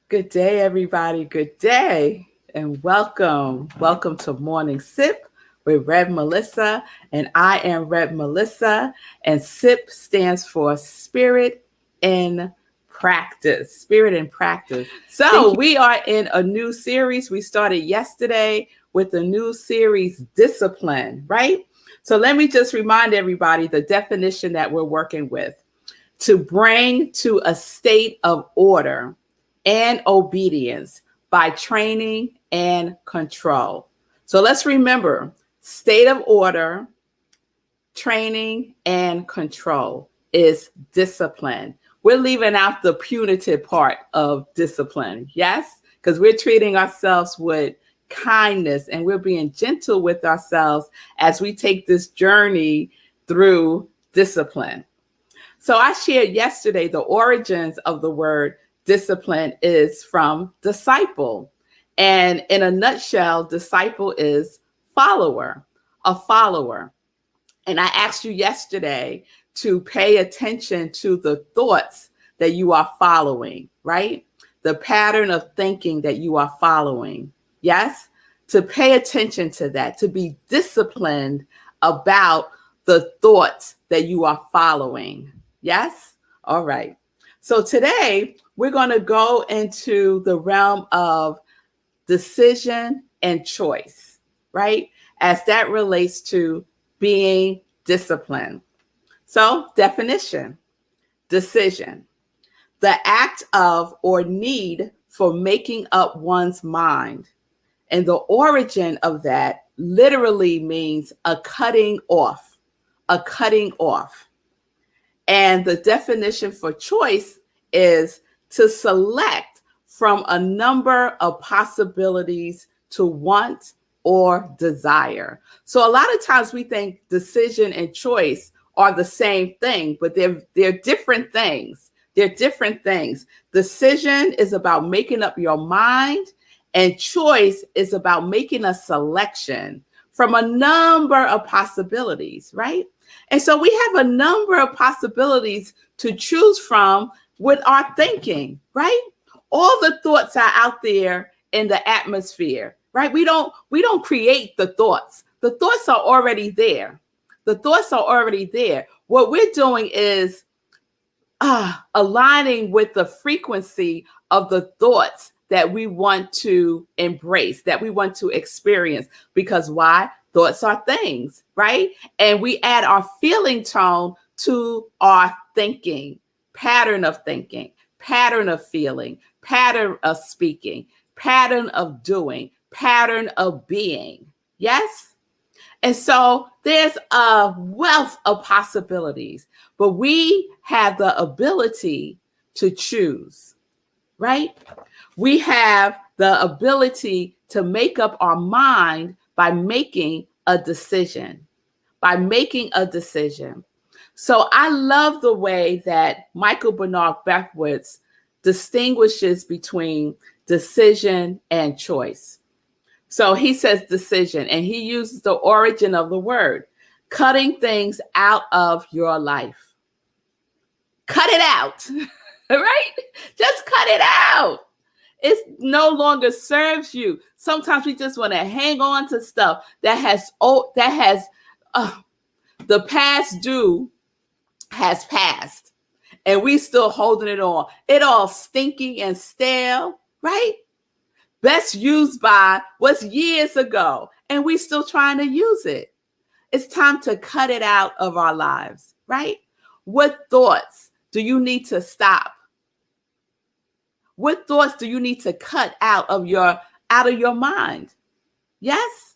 Good day, everybody. Good day, and welcome. Welcome to Morning Sip with Rev Melissa, and I am Rev Melissa, and SIP stands for Spirit in Practice. Spirit in Practice. So we are in a new series. We started yesterday with the new series, Discipline, right? So let me just remind everybody the definition that we're working with: to bring to a state of order and obedience by training and control. So let's remember: state of order, training, and control is discipline. We're leaving out the punitive part of discipline, yes? Because we're treating ourselves with kindness and we're being gentle with ourselves as we take this journey through discipline. So I shared yesterday the origins of the word discipline is from disciple. And in a nutshell, disciple is follower, a follower. And I asked you yesterday to pay attention to the thoughts that you are following, right? The pattern of thinking that you are following. Yes? To pay attention to that, to be disciplined about the thoughts that you are following. Yes? All right. So today we're going to go into the realm of decision and choice, right? As that relates to being disciplined. So, definition: decision, the act of or need for making up one's mind. And the origin of that literally means a cutting off, a cutting off. And the definition for choice is to select from a number of possibilities to want or desire. So a lot of times we think decision and choice are the same thing, but they're different things. They're different things. Decision is about making up your mind, and choice is about making a selection from a number of possibilities, right? And so we have a number of possibilities to choose from with our thinking, right? All the thoughts are out there in the atmosphere, right? We don't create the thoughts. The thoughts are already there. The thoughts are already there. What we're doing is aligning with the frequency of the thoughts that we want to embrace, that we want to experience. Because why? Thoughts are things, right? And we add our feeling tone to our thinking, pattern of thinking, pattern of feeling, pattern of speaking, pattern of doing, pattern of being. Yes? And so there's a wealth of possibilities, but we have the ability to choose, right? We have the ability to make up our mind by making a decision, by making a decision. So I love the way that Michael Bernard Beckwith distinguishes between decision and choice. So he says decision, and he uses the origin of the word, cutting things out of your life. Cut it out, right? Just cut it out. It no longer serves you. Sometimes we just want to hang on to stuff that has the past due has passed, and we still holding it on. It all stinky and stale, right? Best used by was years ago, and we still trying to use it. It's time to cut it out of our lives, right? What thoughts do you need to stop? What thoughts do you need to cut out of your mind? Yes?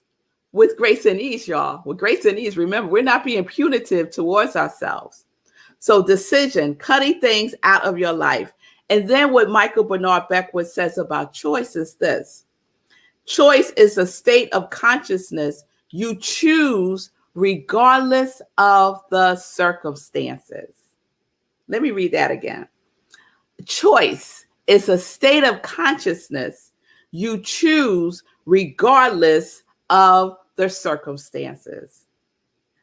With grace and ease, y'all. With grace and ease. Remember, we're not being punitive towards ourselves. So decision, cutting things out of your life. And then what Michael Bernard Beckwith says about choice is this: choice is a state of consciousness you choose regardless of the circumstances. Let me read that again. Choice is a state of consciousness you choose regardless of the circumstances.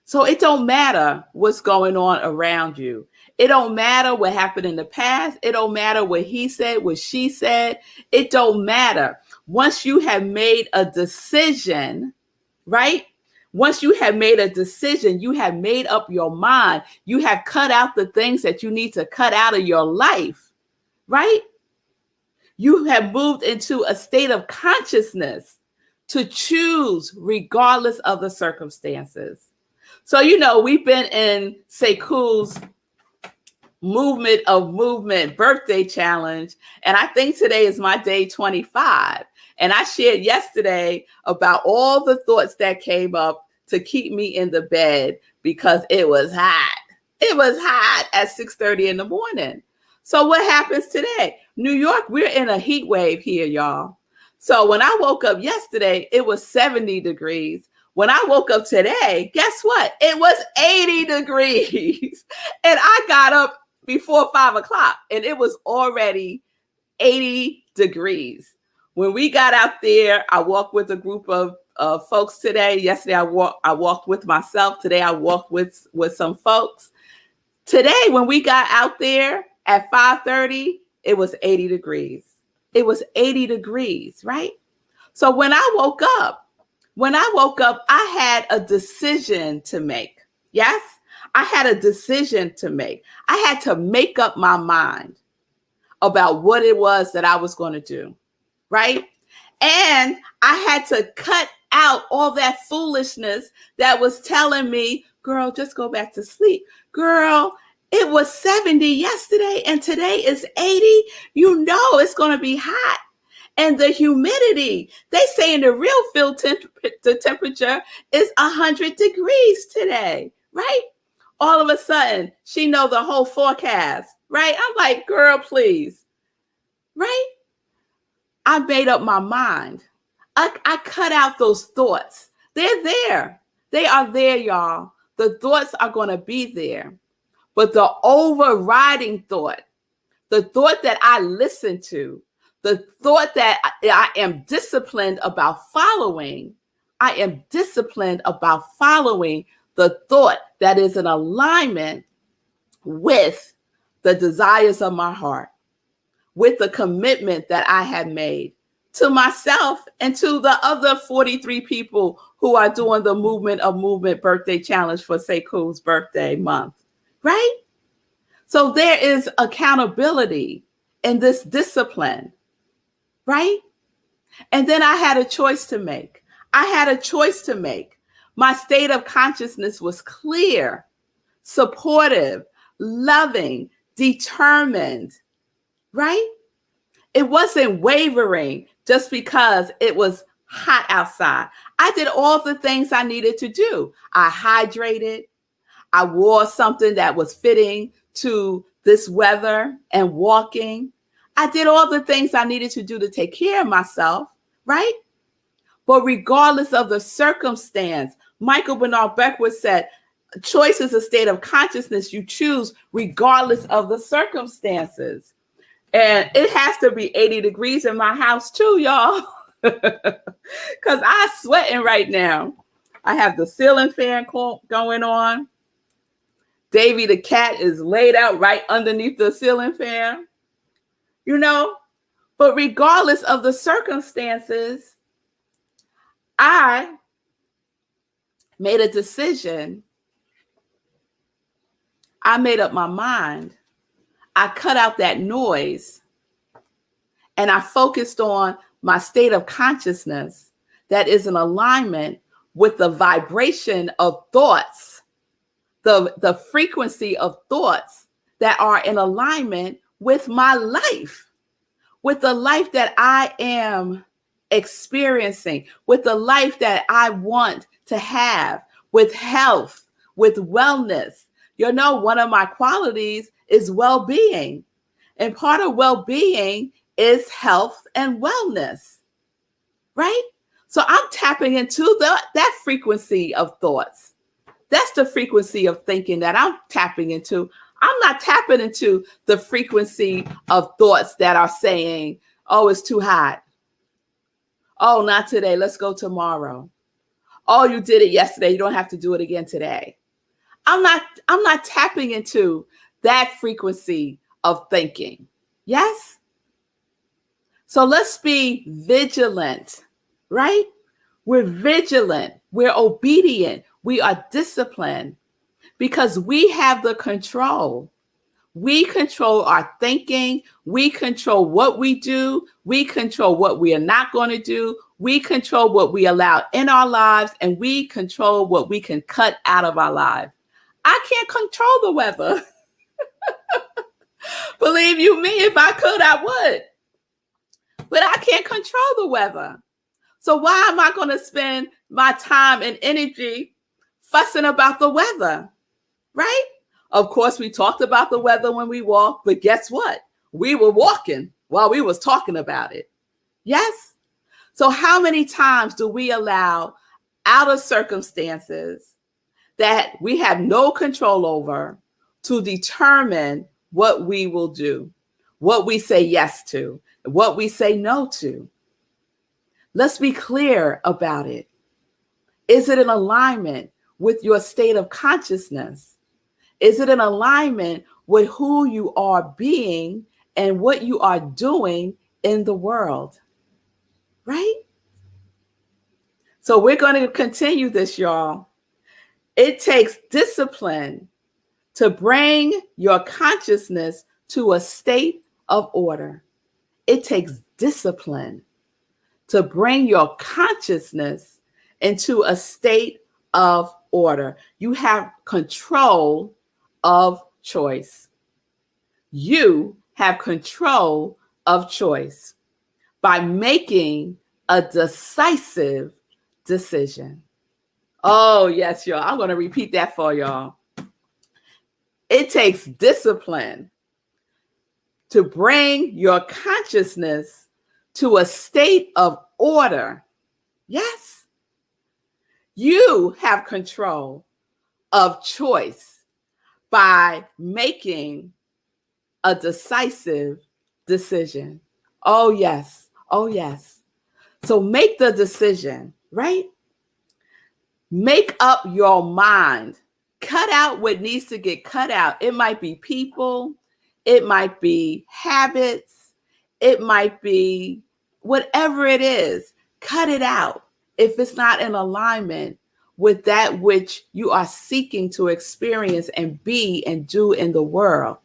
So it don't matter what's going on around you. It don't matter what happened in the past. It don't matter what he said, what she said. It don't matter. Once you have made a decision, right? Once you have made a decision, you have made up your mind. You have cut out the things that you need to cut out of your life, right? You have moved into a state of consciousness to choose regardless of the circumstances. So, we've been in Sekou's movement of movement birthday challenge. And I think today is my day 25. And I shared yesterday about all the thoughts that came up to keep me in the bed because it was hot. It was hot at 6:30 in the morning. So what happens today? New York, we're in a heat wave here, y'all. So when I woke up yesterday, it was 70 degrees. When I woke up today, guess what? It was 80 degrees. And I got up before 5 o'clock and it was already 80 degrees. When we got out there, I walked with a group of folks today. Yesterday, I walked with myself. Today, I walked with some folks. Today, when we got out there at 5:30, it was 80 degrees. It was 80 degrees, right? So when I woke up, I had a decision to make. Yes, I had a decision to make. I had to make up my mind about what it was that I was going to do, right? And I had to cut out all that foolishness that was telling me, girl, just go back to sleep. Girl, it was 70 yesterday and today is 80. You know it's going to be hot. And the humidity, they say in the real field the temperature is 100 degrees today, right? All of a sudden, she knows the whole forecast, right? I'm like, girl, please, right? I made up my mind. I cut out those thoughts. They're there. They are there, y'all. The thoughts are going to be there. But the overriding thought, the thought that I listen to, the thought that I am disciplined about following, I am disciplined about following the thought that is in alignment with the desires of my heart, with the commitment that I have made to myself and to the other 43 people who are doing the movement of movement birthday challenge for Sekou's birthday month, right? So there is accountability in this discipline, right? And then I had a choice to make. My state of consciousness was clear, supportive, loving, determined, right? It wasn't wavering just because it was hot outside. I did all the things I needed to do. I hydrated. I wore something that was fitting to this weather and walking. I did all the things I needed to do to take care of myself, right? But regardless of the circumstance, Michael Bernard Beckwith said, choice is a state of consciousness you choose regardless of the circumstances. And it has to be 80 degrees in my house too, y'all, because I'm sweating right now. I have the ceiling fan going on. Davy the cat is laid out right underneath the ceiling fan, but regardless of the circumstances, I made a decision. I made up my mind. I cut out that noise and I focused on my state of consciousness that is in alignment with the vibration of thoughts, the frequency of thoughts that are in alignment with my life, with the life that I am experiencing, with the life that I want to have, with health, with wellness. One of my qualities is well-being. And part of well-being is health and wellness, right? So I'm tapping into that frequency of thoughts. That's the frequency of thinking that I'm tapping into. I'm not tapping into the frequency of thoughts that are saying, oh, it's too hot. Oh, not today. Let's go tomorrow. Oh, you did it yesterday. You don't have to do it again today. I'm not tapping into that frequency of thinking. Yes? So let's be vigilant, right? We're vigilant. We're obedient. We are disciplined because we have the control. We control our thinking. We control what we do. We control what we are not going to do. We control what we allow in our lives, and we control what we can cut out of our lives. I can't control the weather. Believe you me, if I could, I would. But I can't control the weather. So why am I going to spend my time and energy fussing about the weather, right? Of course, we talked about the weather when we walked, but guess what? We were walking while we was talking about it. Yes? So how many times do we allow outer circumstances that we have no control over to determine what we will do, what we say yes to, what we say no to? Let's be clear about it. Is it in alignment with your state of consciousness? Is it in alignment with who you are being and what you are doing in the world? Right? So we're going to continue this, y'all. It takes discipline to bring your consciousness to a state of order. It takes discipline to bring your consciousness into a state of order. You have control of choice. You have control of choice by making a decisive decision. Oh, yes, y'all. I'm going to repeat that for y'all. It takes discipline to bring your consciousness to a state of order. Yes. You have control of choice by making a decisive decision. Oh, yes. Oh, yes. So make the decision, right? Make up your mind. Cut out what needs to get cut out. It might be people. It might be habits. It might be whatever it is. Cut it out if it's not in alignment with that which you are seeking to experience and be and do in the world.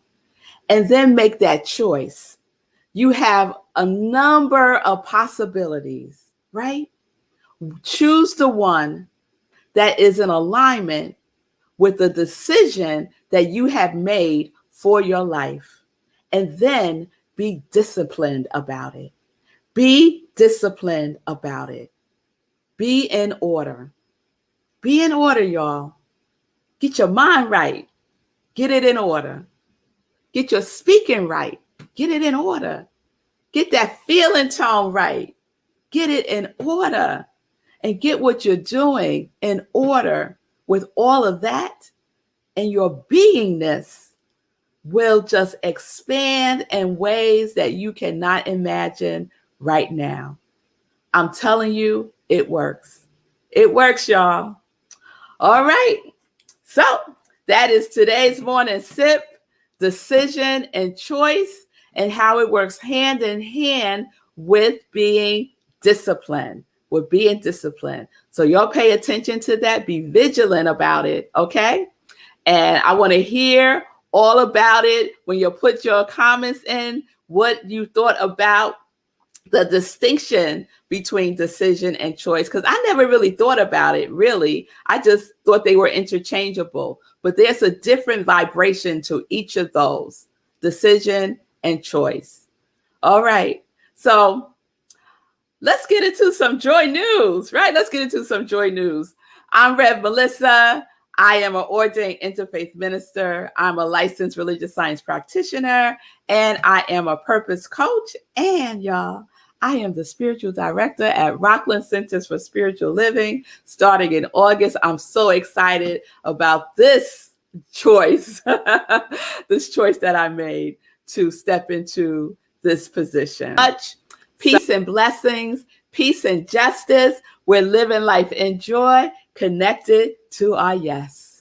And then make that choice. You have a number of possibilities, right? Choose the one that is in alignment with the decision that you have made for your life. And then be disciplined about it. Be disciplined about it. Be in order. Be in order, y'all. Get your mind right. Get it in order. Get your speaking right. Get it in order. Get that feeling tone right. Get it in order. And get what you're doing in order with all of that. And your beingness will just expand in ways that you cannot imagine right now. I'm telling you, it works. It works, y'all. All right. So that is today's morning sip, decision and choice, and how it works hand in hand with being disciplined. With being disciplined. So y'all pay attention to that. Be vigilant about it. Okay. And I want to hear all about it when you put your comments in, what you thought about the distinction between decision and choice, because I never really thought about it, really. I just thought they were interchangeable, but there's a different vibration to each of those, decision and choice. All right. So let's get into some joy news, right? Let's get into some joy news. I'm Rev Melissa. I am an ordained interfaith minister. I'm a licensed religious science practitioner, and I am a purpose coach. And y'all, I am the spiritual director at Rockland Centers for Spiritual Living starting in August. I'm so excited about this choice, this choice that I made to step into this position. Much peace and blessings. peace and justice. We're living life in joy, connected to our yes.